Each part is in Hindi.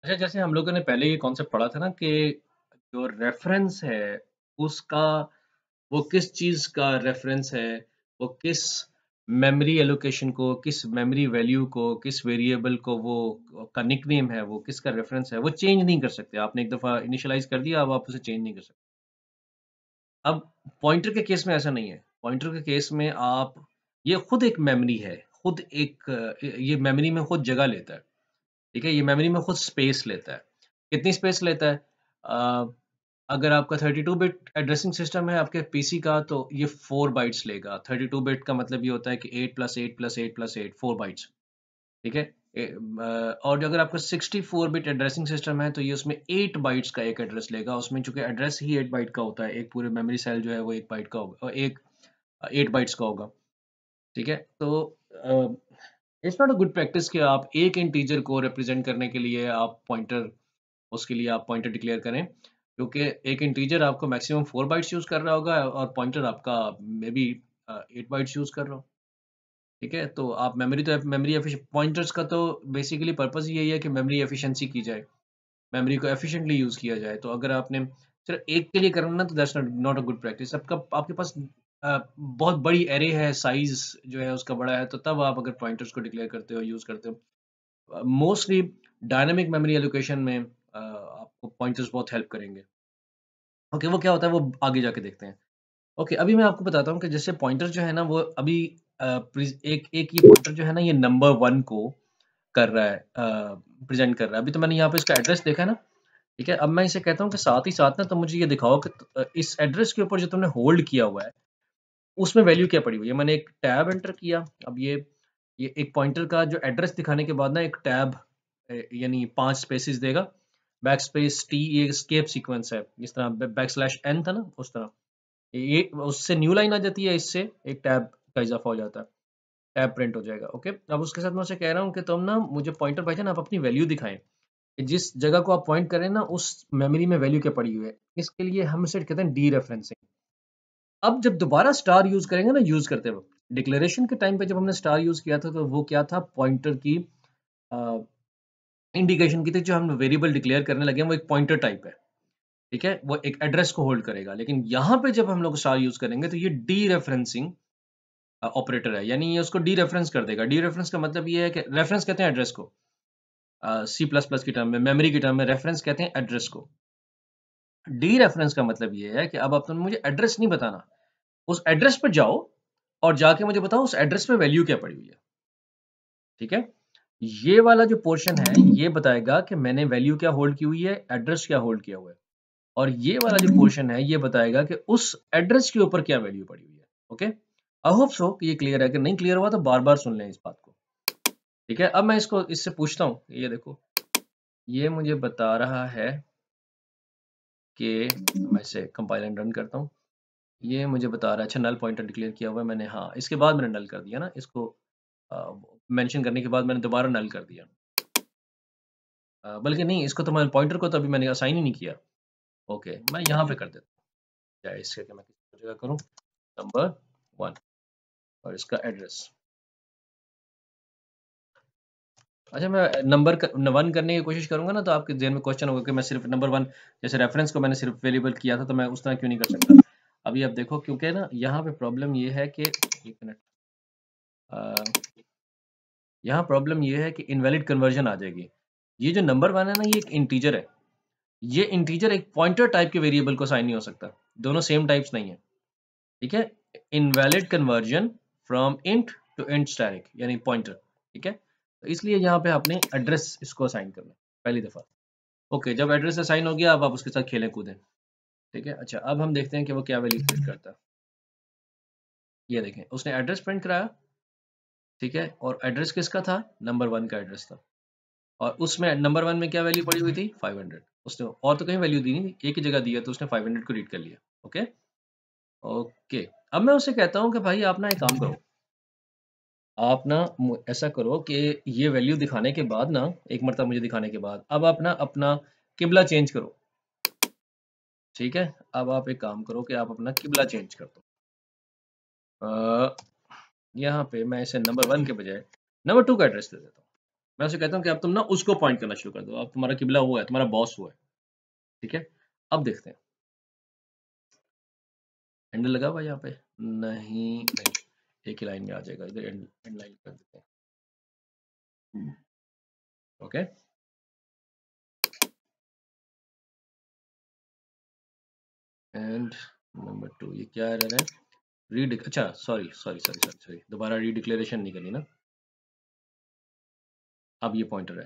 अच्छा, जैसे हम लोगों ने पहले ये कॉन्सेप्ट पढ़ा था ना कि जो रेफरेंस है उसका, वो किस चीज़ का रेफरेंस है, वो किस मेमोरी एलोकेशन को, किस मेमोरी वैल्यू को, किस वेरिएबल को वो का निकनेम है, वो किसका रेफरेंस है, वो चेंज नहीं कर सकते। आपने एक दफ़ा इनिशियलाइज़ कर दिया, अब आप उसे चेंज नहीं कर सकते। अब पॉइंटर के केस में ऐसा नहीं है। पॉइंटर के केस में आप, ये खुद एक मेमोरी है, खुद एक ये मेमोरी में खुद जगह लेता है। ठीक है? ये मेमोरी में खुद स्पेस लेता है। कितनी स्पेस लेता है? अ, अगर आपका 32 बिट एड्रेसिंग सिस्टम है आपके पीसी का, तो ये 4 बाइट्स लेगा। 32 बिट का मतलब ये होता है कि 8 प्लस 8 प्लस 8 प्लस 8 4 बाइट्स। ठीक है? और अगर आपका 64 बिट एड्रेसिंग सिस्टम है तो ये उसमें 8 बाइट्स का एक एड्रेस लेगा। उसमें चूँकि एड्रेस ही 8 बाइट का होता है, एक पूरे मेमोरी सेल जो है वो 1 बाइट का होगा, एक 8 बाइट्स का होगा। ठीक है? तो it's not a good practice कि आप एक इंटीजर को रिप्रेजेंट करने के लिए आप पॉइंटर, उसके लिए आप पॉइंटर डिक्लेयर करें, क्योंकि एक इंटीजर आपको मैक्सिमम 4 बाइट्स यूज़ कर रहा होगा और पॉइंटर आपका मे बी 8 बाइट्स यूज़ कर रहा हो। ठीक है? तो आप मेमोरी पॉइंटर्स का तो बेसिकली पर्पज़ ही यही है कि मेमोरी एफिशिएंसी की जाए, मेमोरी को एफिशिएंटली यूज़ किया जाए। तो अगर आपने सिर्फ़ एक के लिए करना ना, तो that's not not a good practice. आपके पास बहुत बड़ी एरे है, साइज़ जो है उसका बड़ा है, तो तब आप अगर पॉइंटर्स को डिक्लेयर करते हो, यूज़ करते हो। मोस्टली डायनामिक मेमोरी एलोकेशन में आपको पॉइंटर्स बहुत हेल्प करेंगे। ओके, वो क्या होता है वो आगे जाके देखते हैं। ओके, अभी मैं आपको बताता हूँ कि जैसे पॉइंटर जो है ना वो अभी एक एक ये पॉइंटर जो है ना ये नंबर 1 को कर रहा है, प्रेज़ेंट कर रहा है। अभी तो मैंने यहाँ पे इसका एड्रेस देखा है ना, ठीक है? अब मैं इसे कहता हूँ कि साथ ही साथ ना तुम मुझे ये दिखाओ कि इस एड्रेस के ऊपर जो तुमने होल्ड किया हुआ है, उसमें वैल्यू क्या पड़ी हुई है? मैंने एक टैब एंटर किया। अब ये एक पॉइंटर का जो एड्रेस दिखाने के बाद ना एक टैब यानी 5 स्पेसेस देगा। बैकस्पेस टी ये एस्केप सीक्वेंस है। जिस तरह बैकस्लैश एन था ना, उस तरह। ये उससे न्यू लाइन आ जाती है, इससे एक टैब का इज़ाफ़ा हो जाता है। टैब प्रिंट हो जाएगा, ओके? अब उसके साथ मैं उसे कह रहा हूँ कि तुम ना मुझे पॉइंटर भाईजान आप अपनी वैल्यू दिखाएँ, कि जिस जगह को आप पॉइंट कर रहे हैं ना, उस मेमोरी में वैल्यू क्या पड़ी हुई है। इसके लिए हम इसे कहते हैं डीरेफरेंसिंग। अब जब दोबारा स्टार यूज़ करेंगे ना यूज़ करते वक़्त, डिक्लेरेशन के टाइम पे जब हमने स्टार यूज़ किया था, तो वो क्या था, पॉइंटर की अ, इंडिकेशन की थी। जो हम वेरिएबल डिक्लेयर करने लगे हैं, वो एक पॉइंटर टाइप है, ठीक है? वो एक एड्रेस को होल्ड करेगा। लेकिन यहाँ पे जब हम लोग स्टार यूज़ करेंगे, तो ये डीरेफरेंसिंग ऑपरेटर है, यानी ये उसको डीरेफरेंस कर देगा। डीरेफरेंस का मतलब ये है कि रेफरेंस कहते हैं एड्रेस को। सी प्लस प्लस की टर्म में, मेमोरी की टर्म में रेफरेंस कहते हैं एड्रेस को। डीरेफरेंस का मतलब ये है कि अब तुमने मुझे एड्रेस नहीं बताना, उस एड्रेस पे जाओ और जाके मुझे बताओ उस एड्रेस पे वैल्यू क्या पड़ी हुई है, ठीक है? ये वाला जो पोर्शन है, ये बताएगा कि मैंने वैल्यू क्या होल्ड की हुई है, एड्रेस क्या होल्ड किया हुआ है। और ये वाला जो पोर्शन है, ये बताएगा कि उस एड्रेस के ऊपर क्या वैल्यू पड़ी हुई है, ओके? आई होप सो कि ये क्लियर है। अगर नहीं क्लियर हुआ तो बार-बार सुन लें इस बात को, ठीक है? अब मैं इसको इससे पूछता हूँ, ये देखो, ये मुझे बता रहा है कि मैं इसे कंपाइल एंड रन करता हूँ। ये मुझे बता रहा है, अच्छा नल पॉइंटर डिक्लेयर किया हुआ है मैंने, हाँ, इसके बाद मैंने नल कर दिया ना इसको, मेंशन करने के बाद मैंने दोबारा नल कर दिया। बल्कि नहीं, इसको तो मैं पॉइंटर को तो अभी मैंने असाइन ही नहीं किया। ओके, मैं यहाँ पे कर देता हूँ। क्या इसके कि मैं किस जगह करूँ, नंबर 1 और इसका एड्रेस। अच्छा, मैं नंबर 1 करने की कोशिश करूँगा ना, तो आपके ज़हन में क्वेश्चन होगा कि मैं सिर्फ नंबर 1, जैसे रेफरेंस को मैंने सिर्फ वेरिएबल किया था, तो मैं उस तरह क्यों नहीं कर सकता? अभी आप देखो, क्योंकि ना यहाँ पे प्रॉब्लम ये है कि 1 मिनट, अ, यहाँ प्रॉब्लम ये है कि इनवैलिड कन्वर्जन आ जाएगी। ये जो नंबर 1 है ना, ये एक इंटीजर है। ये इंटीजर एक पॉइंटर टाइप के वेरिएबल को असाइन नहीं हो सकता। दोनों सेम टाइप्स नहीं है, ठीक है? Invalid conversion from int to int static यानी पॉइंटर, ठीक है? तो इसलिए यहाँ पे आपने एड्रेस इसको असाइन करना है, पहली दफ़ा। ओके, जब एड्रेस असाइन हो गया, अब आप उसके साथ खेलें कूदें, ठीक है? अच्छा, अब हम देखते हैं कि वो क्या वैल्यू प्रिंट करता है। ये देखें, उसने एड्रेस प्रिंट कराया, ठीक है? और एड्रेस किसका था? नंबर 1 का एड्रेस था। और उसमें नंबर 1 में क्या वैल्यू पड़ी हुई थी? 500। उसने और तो कहीं वैल्यू दी नहीं, एक ही जगह दी है, तो उसने 500 को रीड कर लिया। ओके? ओके। अब मैं उससे कहता हूँ कि भाई आप ना एक काम करो, आप ना ऐसा करो कि ये वैल्यू दिखाने के बाद ना, एक मरतबा मुझे दिखाने के बाद, अब आप ना अपना किबला चेंज करो, ठीक है? अब आप एक काम करो कि आप अपना किबला चेंज कर दो। अ, यहाँ पे मैं इसे नंबर 1 के बजाय नंबर 2 का एड्रेस दे देता हूँ। मैं उसे कहता हूँ कि अब तुम ना उसको पॉइंट करना शुरू कर दो, अब तुम्हारा किबला वो है, तुम्हारा बॉस वो है। ठीक है, अब देखते हैं हैंडल लगा हुआ यहाँ पे, नहीं नहीं, एक ही लाइन में आ जाएगा, इधर एंड एंड लाइन कर देते हैं। ओके, एंड नंबर 2 ये क्या एरर है, री, अच्छा sorry sorry sorry sorry sorry, दोबारा रीडिक्लेरेशन नहीं करनी ना। अब ये पॉइंटर है,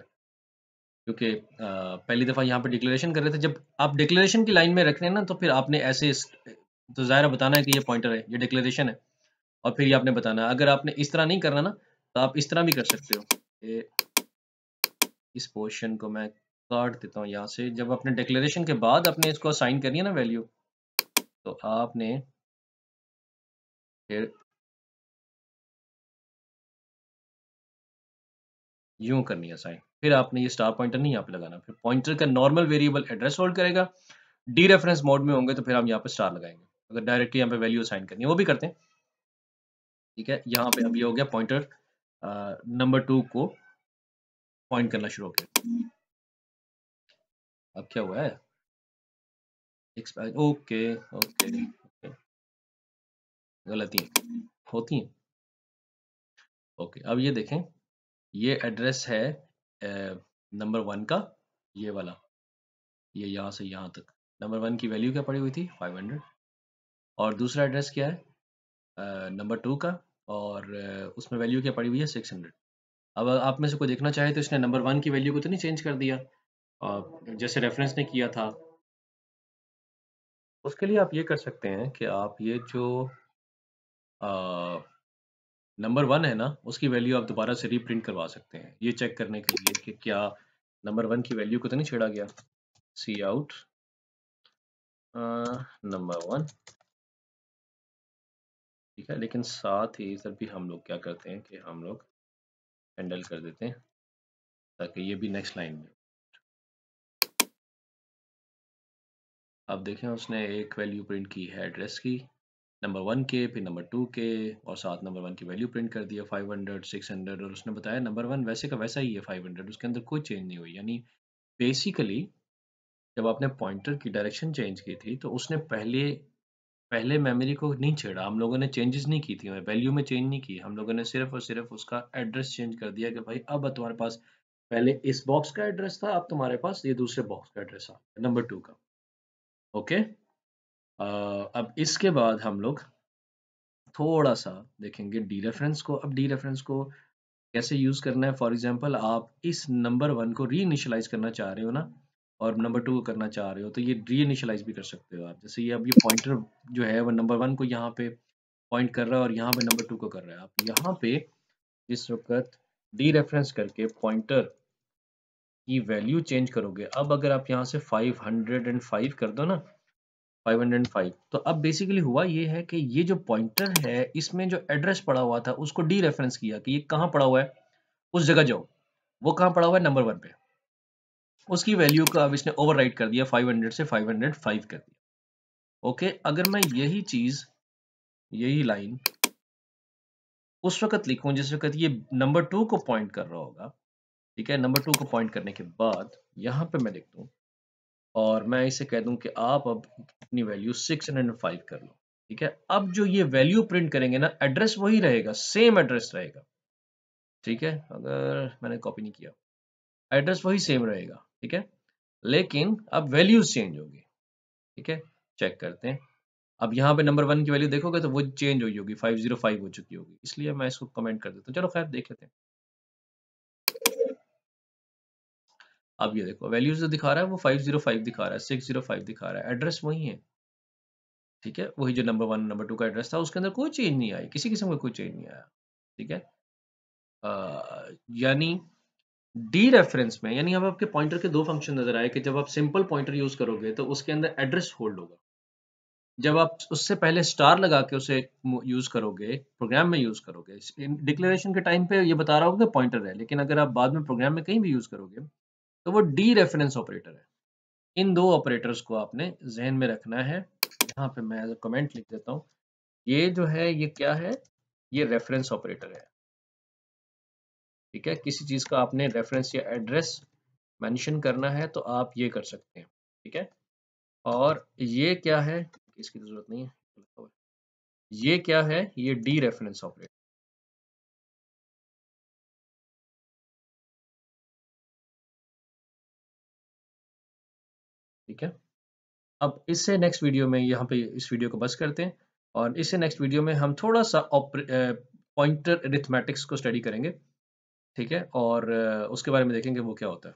क्योंकि पहली दफ़ा यहाँ पे डिक्लेरेशन कर रहे थे, जब आप डिक्लेरेशन की लाइन में रख रहे हैं ना तो फिर आपने ऐसे तो ज़ाहिर बताना है कि ये पॉइंटर है, ये डिक्लेरेशन है, और फिर ये आपने बताना है। अगर आपने इस तरह नहीं करना ना तो आप इस तरह भी कर सकते हो। ये इस पोर्शन को मैं काट देता हूँ यहाँ से, जब अपने डिक्लेरेशन के बाद आपने इसको असाइन करनी है ना वैल्यू, तो आपने फिर यूं करनी है असाइन, फिर आपने ये स्टार पॉइंटर नहीं यहाँ पे लगाना, फिर पॉइंटर का नॉर्मल वेरिएबल एड्रेस होल्ड करेगा। डी रेफरेंस मोड में होंगे तो फिर हम यहाँ पे स्टार लगाएंगे, अगर डायरेक्टली यहाँ पे वैल्यू असाइन करनी है वो भी करते हैं। ठीक है, यहाँ पे अब ये हो गया पॉइंटर नंबर 2 को पॉइंट करना शुरू हो गया। अब क्या हुआ है, ओके ओके, गलती होती है। ओके, अब ये देखें, ये एड्रेस है नंबर 1 का, ये वाला, ये यहाँ से यहाँ तक। नंबर 1 की वैल्यू क्या पड़ी हुई थी 500, और दूसरा एड्रेस क्या है नंबर 2 का, और उसमें वैल्यू क्या पड़ी हुई है 600। अब आप में से कोई देखना चाहे तो इसने नंबर 1 की वैल्यू को तो नहीं चेंज कर दिया जैसे रेफरेंस ने किया था। उसके लिए आप ये कर सकते हैं कि आप ये जो नंबर 1 है ना उसकी वैल्यू आप दोबारा से रीप्रिंट करवा सकते हैं, ये चेक करने के लिए कि क्या नंबर 1 की वैल्यू को तो नहीं छेड़ा गया। सी आउट नंबर 1, ठीक है, लेकिन साथ ही इधर भी हम लोग क्या करते हैं कि हम लोग हैंडल कर देते हैं ताकि ये भी नेक्स्ट लाइन में। अब देखें उसने एक वैल्यू प्रिंट की है एड्रेस की, नंबर 1 के, फिर नंबर 2 के, और साथ नंबर 1 की वैल्यू प्रिंट कर दिया 500 600, और उसने बताया नंबर 1 वैसे का वैसा ही है 500, उसके अंदर कोई चेंज नहीं हुई। यानी बेसिकली जब आपने पॉइंटर की डायरेक्शन चेंज की थी तो उसने पहले पहले मेमोरी को नहीं छेड़ा, हम लोगों ने चेंजेस नहीं की थी, वैल्यू में चेंज नहीं की, हम लोगों ने सिर्फ और सिर्फ उसका एड्रेस चेंज कर दिया कि भाई अब तुम्हारे पास पहले इस बॉक्स का एड्रेस था, अब तुम्हारे पास ये दूसरे बॉक्स का एड्रेस है नंबर 2 का। ओके, अब इसके बाद हम लोग थोड़ा सा देखेंगे डी रेफरेंस को। अब डी रेफरेंस को कैसे यूज करना है, फॉर एग्जांपल आप इस नंबर 1 को री इनिशियलाइज करना चाह रहे हो ना, और नंबर 2 को करना चाह रहे हो, तो ये री इनिशियलाइज भी कर सकते हो आप। जैसे ये अब ये पॉइंटर जो है वो नंबर 1 को यहाँ पे पॉइंट कर रहा है और यहाँ पे नंबर 2 को कर रहा है। आप यहाँ पे इस वक्त डी रेफरेंस करके पॉइंटर की वैल्यू चेंज करोगे। अब अगर आप यहाँ से 505 कर दो ना, 505, तो अब बेसिकली हुआ ये है कि ये जो पॉइंटर है इसमें जो एड्रेस पड़ा हुआ था उसको डी रेफरेंस किया कि ये कहाँ पड़ा हुआ है, उस जगह जाओ। वो कहाँ पड़ा हुआ है नंबर 1 पे, उसकी वैल्यू को अब इसने ओवरराइट कर दिया, 500 से 505 कर दिया। ओके, अगर मैं यही चीज, यही लाइन उस वक्त लिखूं जिस वक्त ये नंबर 2 को पॉइंट कर रहा होगा, ठीक है, नंबर 2 को पॉइंट करने के बाद यहाँ पे मैं लिख दूं और मैं इसे कह दूं कि आप अब अपनी वैल्यू 605 कर लो। ठीक है, अब जो ये वैल्यू प्रिंट करेंगे ना, एड्रेस वही रहेगा, सेम एड्रेस रहेगा। ठीक है, अगर मैंने कॉपी नहीं किया, एड्रेस वही सेम रहेगा। ठीक है, लेकिन अब वैल्यूज चेंज होगी। ठीक है, चेक करते हैं। अब यहाँ पे नंबर 1 की वैल्यू देखोगे तो वो चेंज हुई होगी, 505 हो चुकी होगी, इसलिए मैं इसको कमेंट कर देता हूँ। चलो खैर देख लेते हैं। अब ये देखो वैल्यूज जो दिखा रहा है वो 505 दिखा रहा है, 605 दिखा रहा है, एड्रेस वही है। ठीक है, वही जो नंबर 1 नंबर 2 का एड्रेस था उसके अंदर कोई चेंज नहीं आई, किसी किस्म का कोई चेंज नहीं आया। ठीक है, यानी डी रेफरेंस में, यानी अब आपके पॉइंटर के दो फंक्शन नजर आए कि जब आप सिंपल पॉइंटर यूज करोगे तो उसके अंदर एड्रेस होल्ड होगा, जब आप उससे पहले स्टार लगा के उसे यूज करोगे, प्रोग्राम में यूज करोगे, डिक्लेरेशन के टाइम पे ये बता रहा होगा कि पॉइंटर है, लेकिन अगर आप बाद में प्रोग्राम में कहीं भी यूज करोगे तो वो डी रेफरेंस ऑपरेटर है। इन दो ऑपरेटर्स को आपने जहन में रखना है। यहाँ पे मैं कमेंट लिख देता हूँ, ये जो है ये क्या है, ये रेफरेंस ऑपरेटर है। ठीक है, किसी चीज़ का आपने रेफरेंस या एड्रेस मेंशन करना है तो आप ये कर सकते हैं, ठीक है। और ये क्या है, इसकी तो जरूरत नहीं है। ये क्या है, ये डी रेफरेंस ऑपरेटर, ठीक है। अब इससे नेक्स्ट वीडियो में, यहाँ पे इस वीडियो को बस करते हैं, और इससे नेक्स्ट वीडियो में हम थोड़ा सा पॉइंटर अरिथमेटिक्स को स्टडी करेंगे, ठीक है, और उसके बारे में देखेंगे वो क्या होता है।